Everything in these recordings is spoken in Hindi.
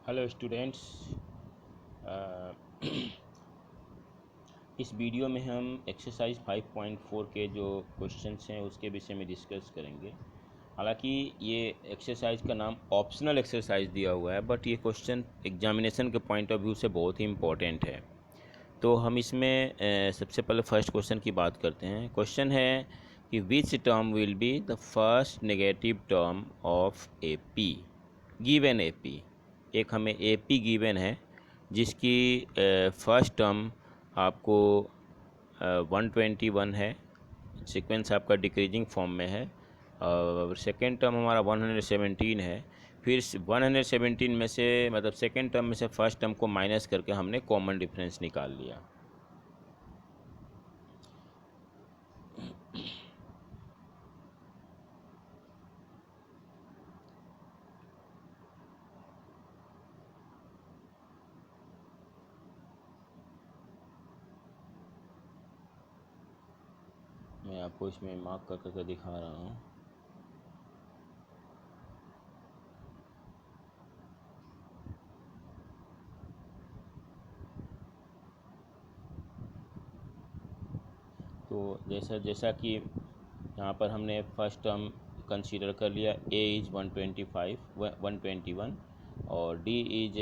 Hello students. इस वीडियो में हम एक्सरसाइज 5.4 के जो क्वेश्चंस हैं उसके विषय में डिस्कस करेंगे। हालांकि ये एक्सरसाइज का नाम ऑप्शनल एक्सरसाइज दिया हुआ है, बट ये क्वेश्चन एग्जामिनेशन के पॉइंट ऑफ व्यू से बहुत ही इम्पोर्टेंट है। तो हम इसमें सबसे पहले फर्स्ट क्वेश्चन की बात करते हैं। क्वेश्चन है कि which term will be the first negative term of A P given A P. एक हमें ए पी गिवन है जिसकी फर्स्ट टर्म आपको 121 है, सीक्वेंस आपका डिक्रीजिंग फॉर्म में है, और सेकेंड टर्म हमारा 117 है। फिर 117 में से मतलब सेकेंड टर्म में से फर्स्ट टर्म को माइनस करके हमने कॉमन डिफरेंस निकाल लिया। मैं आपको इसमें मार्क कर करके दिखा रहा हूँ। तो जैसा कि यहाँ पर हमने फर्स्ट टर्म कंसीडर कर लिया, a इज़ 121 और d इज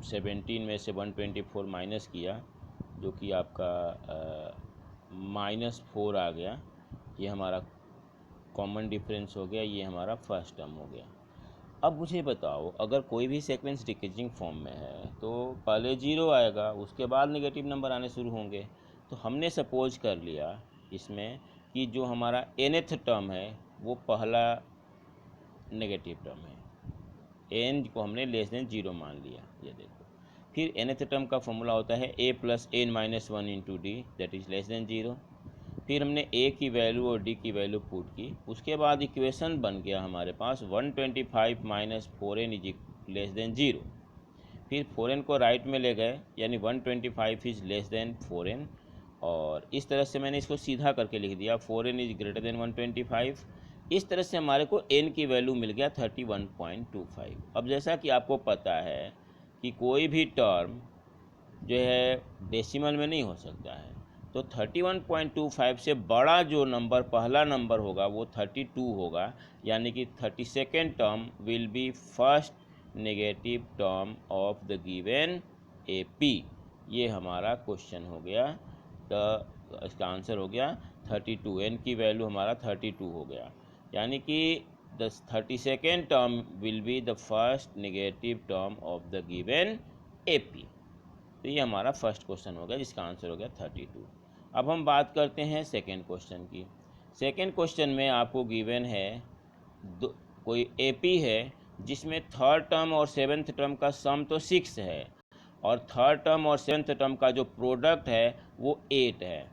117 में से 124 माइनस किया, जो कि आपका -4 आ गया। ये हमारा कॉमन डिफरेंस हो गया, ये हमारा फर्स्ट टर्म हो गया। अब मुझे बताओ, अगर कोई भी सीक्वेंस डिक्रीजिंग फॉर्म में है तो पहले 0 आएगा, उसके बाद नेगेटिव नंबर आने शुरू होंगे। तो हमने सपोज कर लिया इसमें कि जो हमारा nth टर्म है वो पहला नेगेटिव टर्म है, n को हमने लेस देन 0 मान लिया। ये देखो, फिर nth टर्म का फॉर्मूला होता है a + n-1 into D, that is less than 0। फिर हमने a की वैल्यू और d की वैल्यू पुट की, उसके बाद इक्वेशन बन गया हमारे पास 125 - 4n इज लेस देन 0। फिर 4n को राइट में ले गए, यानी 125 इज लेस देन 4n, और इस तरह से मैंने इसको सीधा करके लिख दिया 4n इज ग्रेटर देन 125। इस तरह से हमारे को n की वैल्यू मिल गया 31.25। अब जैसा कि आपको पता है कि कोई भी टर्म जो है डेसिमल में नहीं हो सकता है, तो 31.25 से बड़ा जो नंबर पहला नंबर होगा वो 32 होगा, यानी कि 32nd term will be first negative term of the given A P. ये हमारा क्वेश्चन हो गया। तो इसका आंसर हो गया 32। एन की वैल्यू हमारा 32 हो गया, यानी कि the 32nd term will be the first negative term of the given A P. तो ये हमारा फर्स्ट क्वेश्चन हो गया जिसका आंसर हो गया 32। अब हम बात करते हैं सेकेंड क्वेश्चन की। सेकेंड क्वेश्चन में आपको गिवन है कोई एपी है जिसमें थर्ड टर्म और सेवेंथ टर्म का सम तो 6 है, और थर्ड टर्म और सेवेंथ टर्म का जो प्रोडक्ट है वो 8 है।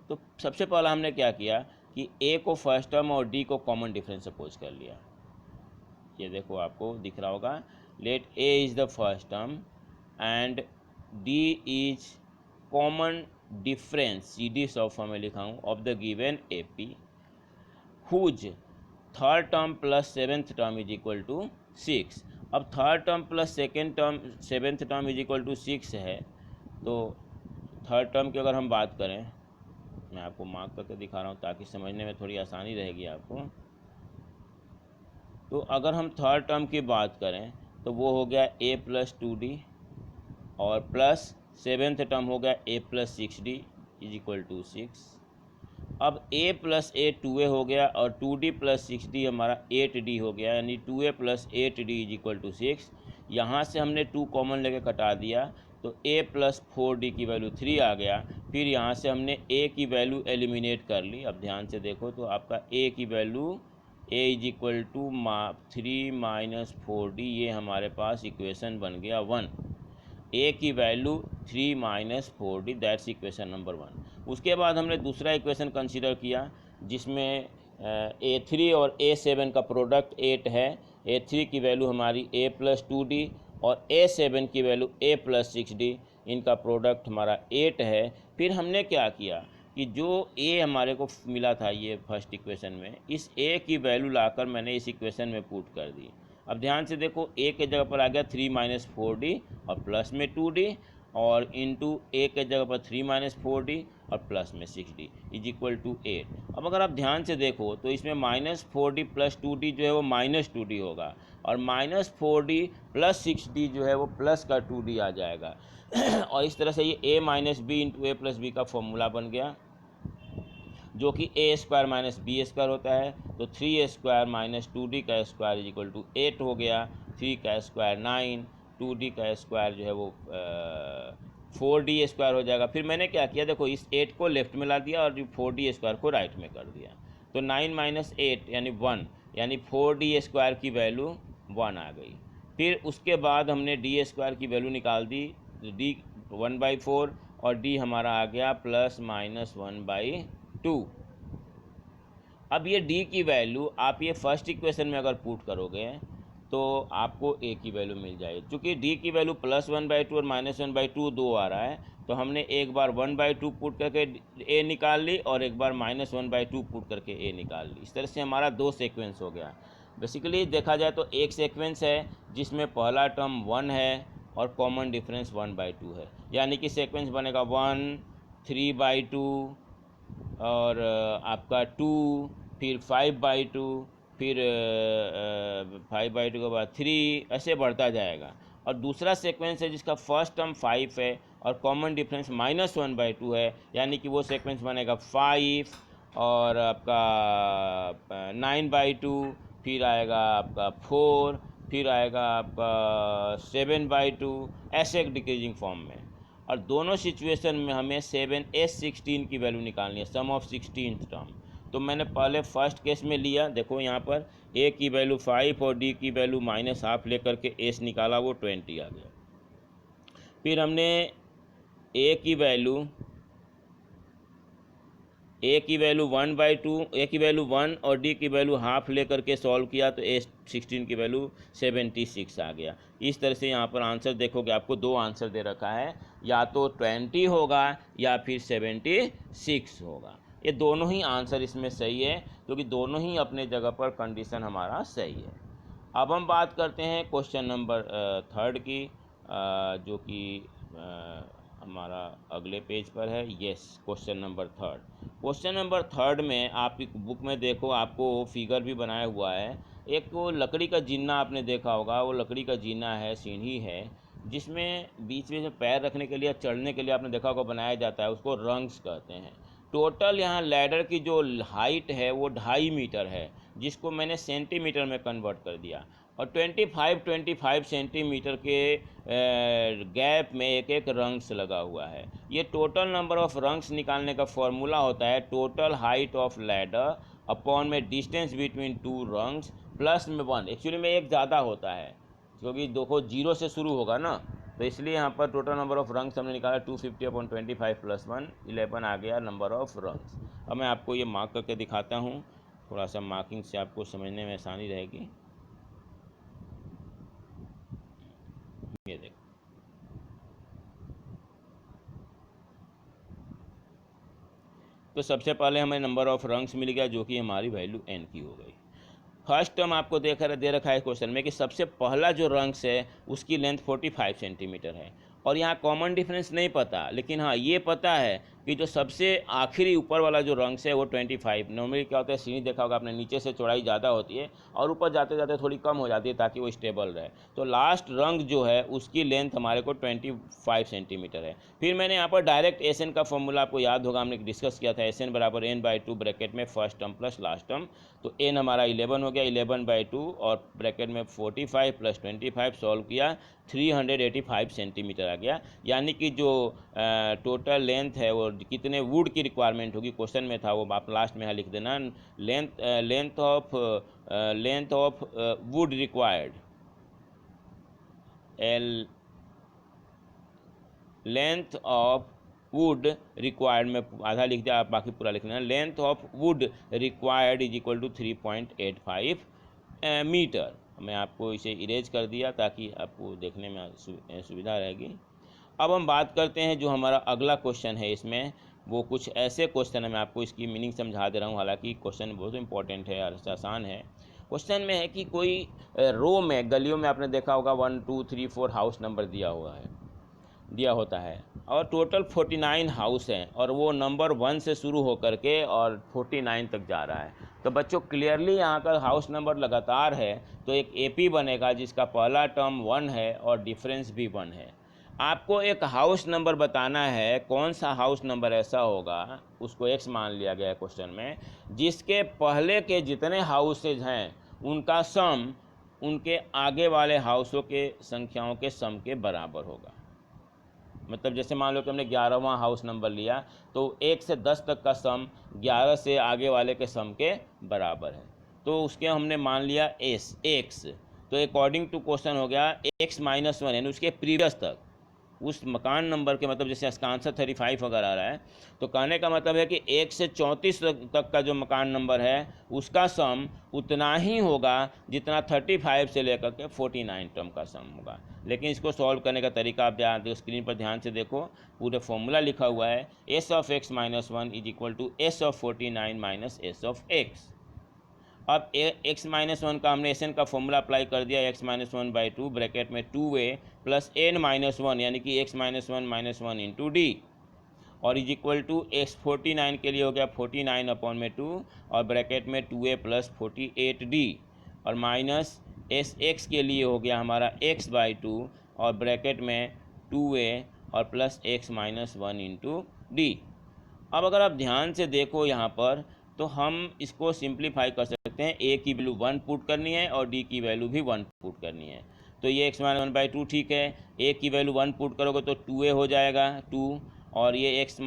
तो सबसे पहला हमने क्या किया कि a को फर्स्ट टर्म और d को कॉमन डिफरेंस सपोज कर लिया। ये देखो आपको दिख रहा होगा, let a is the first term and d is common difference, see the soft form में लिखा हूँ, of the given A P whose third term plus seventh term is equal to 6। अब third term plus second term seventh term is equal to 6 है, तो थर्ड टर्म की अगर हम बात करें, मैं आपको मार्क करके दिखा रहा हूँ ताकि समझने में थोड़ी आसानी रहेगी आपको। तो अगर हम थर्ड टर्म की बात करें तो वो हो गया a + 2d, और प्लस सेवेंथ टर्म हो गया a + 6d is equal to 6। अब a + a 2a हो गया, और 2d + 6d हमारा 8d हो गया, यानी 2a + 8d is equal to 6। यहाँ से हमने 2 कॉमन लेके कटा दिया, तो a + 4d की वैल्यू 3 आ गया। फिर यहाँ से हमने a की वैल्यू एलिमिनेट कर ली। अब ध्यान से देखो तो आपका a की value a is equal to 3 - 4d, ये हमारे पास इक्वेशन बन गया 1। a की value 3 - 4d, that's equation number 1। उसके बाद हमने दूसरा इक्वेशन कंसीडर किया जिसमें a3 और a7 का प्रोडक्ट 8 है। a3 की वैल्यू हमारी a + 2d और a7 की वैल्यू a + 6d, इनका प्रोडक्ट हमारा 8 है। फिर हमने क्या किया कि जो ए हमारे को मिला था ये फर्स्ट इक्वेशन में, इस ए की वैल्यू लाकर मैंने इस इक्वेशन में पुट कर दी। अब ध्यान से देखो, ए के जगह पर आ गया 3 - 4d और प्लस में 2d, और इंटू ए के जगह पर 3 - 4d और प्लस में 6d इज इक्वल टू 8। अब अगर आप ध्यान से देखो तो इसमें -4d प्लस 2d जो है वो -2d होगा, और -4d प्लस 6d जो है वो प्लस का 2d आ जाएगा। और इस तरह से ये a - b into a plus b का फॉर्मूला बन गया, जो कि a² - b² होता है। तो 3a² - 2d का स्क्वायर इज इक्वल टू 8 हो गया। 3 का स्क्वायर 9, 2d का स्क्वायर जो है वो 4d² हो जाएगा। फिर मैंने क्या किया, देखो इस 8 को लेफ्ट में ला दिया और 4d² को राइट में कर दिया। तो 9 - 8 यानी 1, यानी 4d² की वैल्यू 1 आ गई। फिर उसके बाद हमने d² की वैल्यू निकाल दी, d 1/4 और d हमारा आ गया ±1/2। अब ये d की वैल्यू आप ये फर्स्ट इक्वेशन में अगर पुट करोगे तो आपको a की वैल्यू मिल जाएगी। चूँकि d की वैल्यू +1/2 और -1/2 दो आ रहा है, तो हमने एक बार 1/2 पुट करके a निकाल ली और एक बार -1/2 पुट करके a निकाल ली। इस तरह से हमारा 2 सीक्वेंस हो गया। बेसिकली देखा जाए तो एक सीक्वेंस है जिसमें पहला टर्म 1 है और कॉमन डिफरेंस 1/2 है, यानी कि सीक्वेंस बनेगा 1, 3/2 और आपका 2, फिर 5/2, फिर 5/2 के बाद 3, ऐसे बढ़ता जाएगा। और दूसरा सीक्वेंस है जिसका फर्स्ट टर्म 5 है और कॉमन डिफरेंस -1/2 है, यानी कि वो सीक्वेंस बनेगा 5 और आपका 9/2, फिर आएगा आपका 4, फिर आएगा आपका 7/2, ऐसे एक डिक्रीजिंग फॉर्म में। और दोनों सिचुएशन में हमें 7s16 की वैल्यू निकालनी है, सम ऑफ 16th टर्म। तो मैंने पहले फर्स्ट केस में लिया, देखो यहाँ पर a की वैल्यू 5 और d की वैल्यू -1/2 लेकर के s निकाला, वो 20 आ गया। फिर हमने a की वैल्यू 1/2, a की वैल्यू 1 और d की वैल्यू ½ लेकर के सॉल्व किया, तो a16 की वैल्यू 76 आ गया। इस तरह से यहाँ पर आंसर देखोगे आपको 2 आंसर दे रखा है, या तो 20 होगा या फिर 76 होगा। ये दोनों ही आंसर इसमें सही है, क्योंकि दोनों ही अपने जगह पर कंडीशन हमारा सही है। अब हम बात करते हैं क्वेश्चन नंबर 3 की, जो कि हमारा अगले पेज पर है। Yes, question number 3। Question number 3 में आप बुक में देखो, आपको फिगर भी बनाया हुआ है। एक वो लकड़ी का जीना आपने देखा होगा, वो लकड़ी का जीना है, सीढ़ी है, जिसमें बीच में पैर रखने के लिए, चढ़ने के लिए आपने देखा होगा बनाया जाता है, उसको रंग्स कहते हैं। टोटल यहाँ लैडर की जो हाइट है वो 2.5 मीटर है, जिसको मैंने सेंटीमीटर में कन्वर्ट कर दिया, और 25 सेंटीमीटर के गैप में एक एक रंग्स लगा हुआ है। ये टोटल नंबर ऑफ रंग्स निकालने का फॉर्मूला होता है total height of ladder upon में डिस्टेंस बिटवीन 2 रंग्स प्लस में 1। एक्चुअली में एक ज़्यादा होता है, क्योंकि देखो 0 से शुरू होगा ना, तो इसलिए यहाँ पर टोटल नंबर ऑफ रंग्स हमने निकाला 250/25 + 1, 11 आ गया नंबर ऑफ रंग्स। अब मैं आपको ये मार्क करके दिखाता हूँ, थोड़ा सा मार्किंग से आपको समझने में आसानी रहेगी। ये देखो, तो सबसे पहले हमें नंबर ऑफ रंग्स मिल गया, जो कि हमारी वैल्यू n की हो गई। फर्स्ट टर्म आपको दे रखा है क्वेश्चन में कि सबसे पहला जो रंग्स है उसकी लेंथ 45 सेंटीमीटर है, और यहाँ कॉमन डिफरेंस नहीं पता, लेकिन हाँ ये पता है कि जो सबसे आखिरी ऊपर वाला जो रंग्स है वो 25। नॉर्मली क्या होता है, सीढ़ी देखा होगा आपने, नीचे से चौड़ाई ज़्यादा होती है और ऊपर जाते जाते थोड़ी कम हो जाती है ताकि वो स्टेबल रहे। तो लास्ट रंग जो है उसकी लेंथ हमारे को 25 सेंटीमीटर है। फिर मैंने यहाँ पर डायरेक्ट SN का फॉर्मूला आपको याद होगा, हमने डिस्कस किया था, SN = n/2 ब्रैकेट में first term plus last term. तो n हमारा 11 हो गया, 11/2 और ब्रैकेट में 45 + 25 सॉल्व किया, 385 सेंटीमीटर आ गया। यानी कि जो टोटल लेंथ है वो कितने वुड की रिक्वायरमेंट होगी, क्वेश्चन में था, वो आप लास्ट में यहाँ लिख देना, length of wood required, length of wood required में आधा लिख दिया, आप बाकी पूरा लिख लेना। Length of wood required is equal to 3.85 metre. मैं आपको इसे इरेज कर दिया ताकि आपको देखने में सुविधा रहेगी। अब हम बात करते हैं जो हमारा अगला क्वेश्चन है इसमें, वो कुछ ऐसे क्वेश्चन है, मैं आपको इसकी मीनिंग समझा दे रहा हूँ, हालांकि क्वेश्चन बहुत इंपॉर्टेंट है और आसान है। क्वेश्चन में है कि कोई रो में, गलियों में आपने देखा होगा 1 2 3 4 हाउस नंबर दिया होता है और टोटल 49 हाउस हैं और वो नंबर 1 से शुरू होकर के और 49 तक जा रहा है। तो बच्चों क्लियरली यहाँ का हाउस नंबर लगातार है, तो एक एपी बनेगा जिसका पहला टर्म 1 है और डिफरेंस भी 1 है। आपको एक हाउस नंबर बताना है, कौन सा हाउस नंबर ऐसा होगा, उसको एक्स मान लिया गया है क्वेश्चन में, जिसके पहले के जितने हाउसेज हैं उनका सम उनके आगे वाले हाउसों के संख्याओं के सम के बराबर होगा। मतलब जैसे मान लो कि हमने 11वां हाउस नंबर लिया, तो 1 से 10 तक का सम 11 से आगे वाले के सम के बराबर है, तो उसके हमने मान लिया एक्स। तो अकॉर्डिंग टू क्वेश्चन हो गया x -1 यानी उसके प्रीवियस तक, उस मकान नंबर के, मतलब जैसे इसका आंसर 35 अगर आ रहा है तो कहने का मतलब है कि 1 से 34 तक का जो मकान नंबर है उसका सम उतना ही होगा जितना 35 से लेकर के 49 टर्म का सम होगा। लेकिन इसको सॉल्व करने का तरीका आप ध्यान दो, स्क्रीन पर ध्यान से देखो, पूरे फॉर्मूला लिखा हुआ है s of x - 1 is equal to s of 49 minus s of x। अब x -1 का हमने एन का फॉर्मूला अप्लाई कर दिया, x -1/2 ब्रैकेट में 2a प्लस n -1 यानी कि x -1 -1 इंटू डी, और इज इक्वल टू x 49 के लिए हो गया 49/2 और ब्रैकेट में 2a प्लस 48d, और माइनस sx के लिए हो गया हमारा x/2 और ब्रैकेट में 2a और प्लस x -1 इंटू डी। अब अगर आप ध्यान से देखो यहाँ पर, तो हम इसको सिंप्लीफाई कर सकते हैं, a की वैल्यू 1 पुट करनी है और d की वैल्यू भी 1 पुट करनी है। तो ये x - 1/2 ठीक है, a की वैल्यू 1 पुट करोगे तो 2a हो जाएगा 2, और ये x -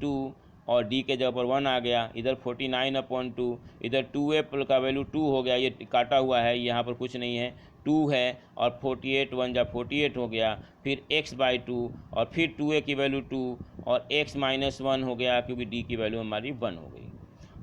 2 और d के जगह पर 1 आ गया, इधर 49/2, इधर 2a का वैल्यू 2 हो गया, ये काटा हुआ है, यहाँ पर कुछ नहीं है, 2 है, और 48 1 जा 48 हो गया, फिर x/2 और फिर 2a की वैल्यू 2 और x -1 हो गया क्योंकि d की वैल्यू हमारी 1 हो गई।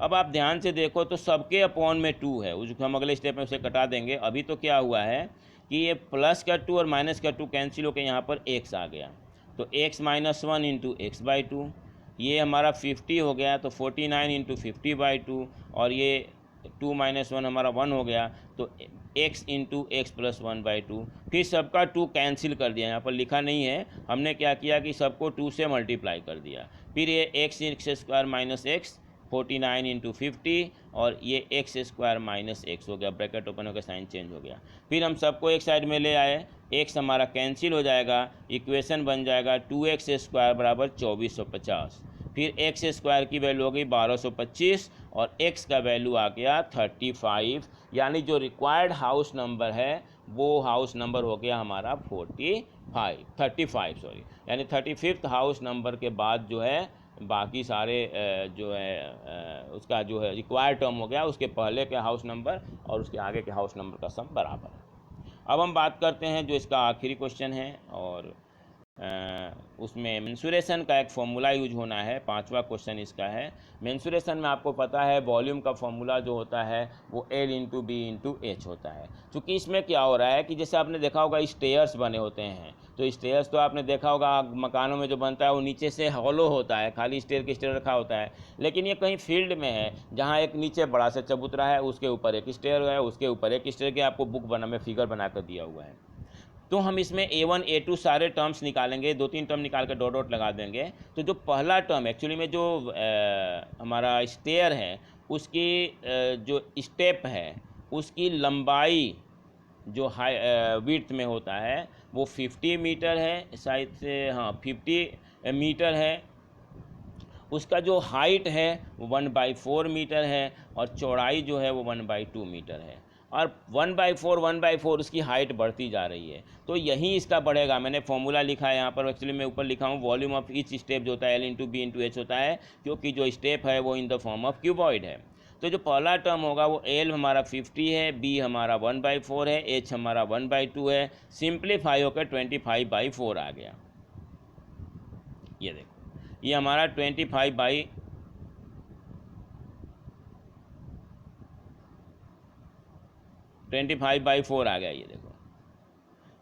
अब आप ध्यान से देखो तो सबके अपॉन में 2 है, उसको हम अगले स्टेप में उसे कटा देंगे। अभी तो क्या हुआ है कि ये प्लस का 2 और माइनस का 2 कैंसिल होकर यहाँ पर x आ गया, तो x -1 इंटू x/2, ये हमारा 50 हो गया, तो 49 इंटू 50/2, और ये 2 - 1 हमारा 1 हो गया, तो x इंटू एक्स प्लस 1/2, फिर सबका 2 कैंसिल कर दिया, यहाँ पर लिखा नहीं है, हमने क्या किया कि सबको 2 से मल्टीप्लाई कर दिया, फिर ये x² माइनस एक्स 49 इंटू 50 और ये x² माइनस एक्स हो गया, ब्रैकेट ओपन होकर साइन चेंज हो गया, फिर हम सबको एक साइड में ले आए, x हमारा कैंसिल हो जाएगा, इक्वेशन बन जाएगा 2x² बराबर 2450, फिर x² की वैल्यू हो गई 1225 और x का वैल्यू आ गया 35, यानी जो रिक्वायर्ड हाउस नंबर है वो हाउस नंबर हो गया हमारा 35 सॉरी, यानी 35th हाउस नंबर के बाद जो है बाकी सारे जो है उसका जो है रिक्वायर्ड टर्म हो गया, उसके पहले के हाउस नंबर और उसके आगे के हाउस नंबर का सम बराबर है। अब हम बात करते हैं जो इसका आखिरी क्वेश्चन है, और उसमें मेंसुरेशन का एक फॉर्मूला यूज होना है, 5वां क्वेश्चन इसका है। मेंसुरेशन में आपको पता है वॉल्यूम का फॉर्मूला जो होता है वो L into b into h होता है। चूँकि इसमें क्या हो रहा है कि जैसे आपने देखा होगा स्टेयर्स बने होते हैं, तो स्टेयर्स तो आपने देखा होगा मकानों में जो बनता है वो नीचे से हॉलो होता है, खाली स्टेयर के स्टेयर रखा होता है, लेकिन ये कहीं फील्ड में है जहाँ एक नीचे बड़ा सा चबूतरा है, उसके ऊपर एक स्टेयर है, उसके ऊपर एक स्टेयर के आपको बुक बना में फिगर बना कर दिया हुआ है। तो हम इसमें A1 A2 सारे टर्म्स निकालेंगे, 2-3 टर्म निकाल कर डॉट डॉट लगा देंगे। तो जो पहला टर्म एक्चुअली में जो हमारा स्टेयर है उसकी जो स्टेप है उसकी लंबाई जो हाई विड्थ में होता है वो 50 मीटर है, शायद से, हाँ 50 मीटर है। उसका जो हाइट है वो 1/4 मीटर है और चौड़ाई जो है वो 1/2 मीटर है, और 1/4 उसकी हाइट बढ़ती जा रही है, तो यही इसका बढ़ेगा। मैंने फॉर्मूला लिखा है यहाँ पर, एक्चुअली मैं ऊपर लिखा हूँ वॉल्यूम ऑफ ईच स्टेप जो होता है L into b into h होता है, क्योंकि जो स्टेप है वो in the form of cuboid है। तो जो पहला टर्म होगा वो L हमारा 50 है, B हमारा 1/4 है, H हमारा 1/2 है, सिंप्लीफाई होकर 25/4 आ गया। ये देखो, ये हमारा 25/4 आ गया, ये देखो।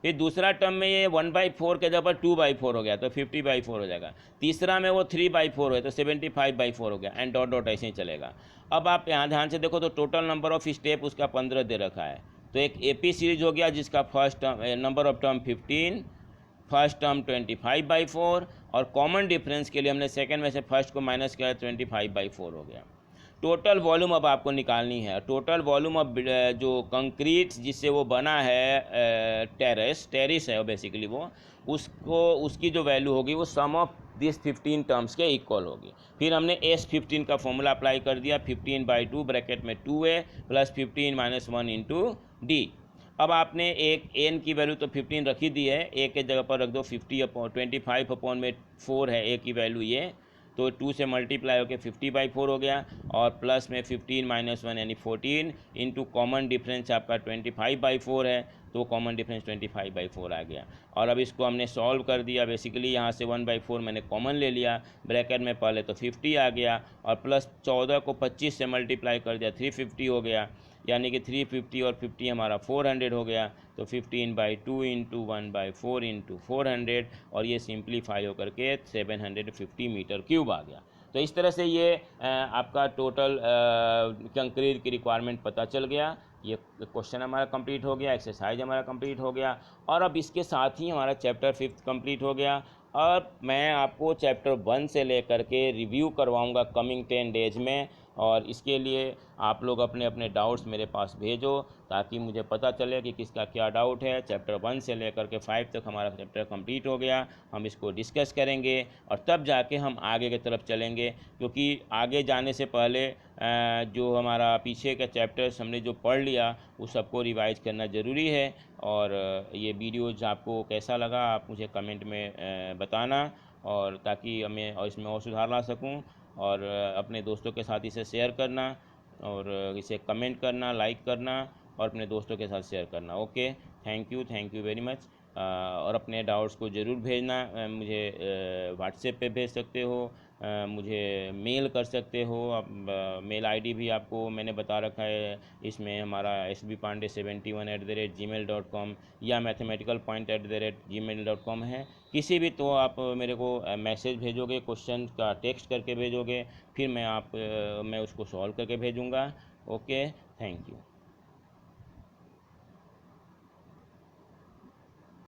फिर दूसरा टर्म में ये 1/4 के जगह पर 2/4 हो गया तो 50/4 हो जाएगा। तीसरा में वो 3/4 है तो 75/4 हो गया, एंड डॉट डॉट ऐसे ही चलेगा। अब आप यहाँ ध्यान से देखो तो टोटल नंबर ऑफ स्टेप उसका 15 दे रखा है। तो एक AP सीरीज हो गया जिसका first term number of term 15, first term 25/4, और कॉमन डिफरेंस के लिए हमने सेकंड में से फर्स्ट को माइनस किया 25/4 हो गया। टोटल वॉल्यूम अब आपको निकालनी है। टोटल वॉल्यूम ऑफ जो कंक्रीट जिससे वो बना है टेरिस है बेसिकली वो, उसको उसकी जो वैल्यू होगी वो सम ऑफ दिस 15 टर्म्स के इक्वल होगी। फिर हमने S15 का फॉर्मूला अप्लाई कर दिया, 15/2 ब्रैकेट में 2A प्लस 15 - 1 इंटू D। अब आपने एक n की वैल्यू तो 15 रखी दी है, a के जगह पर रख दो 25/4 है a की वैल्यू ये, तो 2 से मल्टीप्लाई होकर 50/4 हो गया, और प्लस में 15 - 1 यानी 14 इंटू कॉमन डिफरेंस आपका 25/4 है, तो कॉमन डिफरेंस 25/4 आ गया। और अब इसको हमने सॉल्व कर दिया। बेसिकली यहाँ से 1/4 मैंने कॉमन ले लिया, ब्रैकेट में पहले तो 50 आ गया, और प्लस 14 को 25 से मल्टीप्लाई कर दिया 350 हो गया, यानी कि 350 और 50 हमारा 400 हो गया। तो 15/2 इंटू 1/4 इंटू 400, और ये सिंप्लीफाई होकर के 750 मीटर क्यूब आ गया। तो इस तरह से ये आपका टोटल कंक्रीट की रिक्वायरमेंट पता चल गया। ये क्वेश्चन हमारा कंप्लीट हो गया, एक्सरसाइज हमारा कंप्लीट हो गया, और अब इसके साथ ही हमारा चैप्टर 5 कंप्लीट हो गया। और मैं आपको चैप्टर 1 से लेकर के रिव्यू करवाऊंगा कमिंग 10 डेज में, और इसके लिए आप लोग अपने अपने डाउट्स मेरे पास भेजो ताकि मुझे पता चले कि किसका क्या डाउट है। चैप्टर 1 से लेकर के 5 तक हमारा चैप्टर कंप्लीट हो गया, हम इसको डिस्कस करेंगे और तब जाके हम आगे की तरफ चलेंगे, क्योंकि आगे जाने से पहले जो हमारा पीछे का चैप्टर्स हमने जो पढ़ लिया उस सबको रिवाइज करना ज़रूरी है। और ये वीडियोज़ आपको कैसा लगा आप मुझे कमेंट में बताना, और ताकि हमें और इसमें और सुधार ला सकूं, और अपने दोस्तों के साथ इसे शेयर करना, और इसे कमेंट करना, लाइक करना, और अपने दोस्तों के साथ शेयर करना। Okay, thank you very much. और अपने डाउट्स को ज़रूर भेजना, मुझे व्हाट्सएप पे भेज सकते हो, मुझे मेल कर सकते हो आप। मेल आईडी भी आपको मैंने बता रखा है, इसमें हमारा sbpande71@gmail.com या mathematicalpoint@gmail.com है। किसी भी तो आप मेरे को मैसेज भेजोगे, क्वेश्चन का टेक्स्ट करके भेजोगे, फिर मैं उसको सॉल्व करके भेजूँगा। Okay, thank you.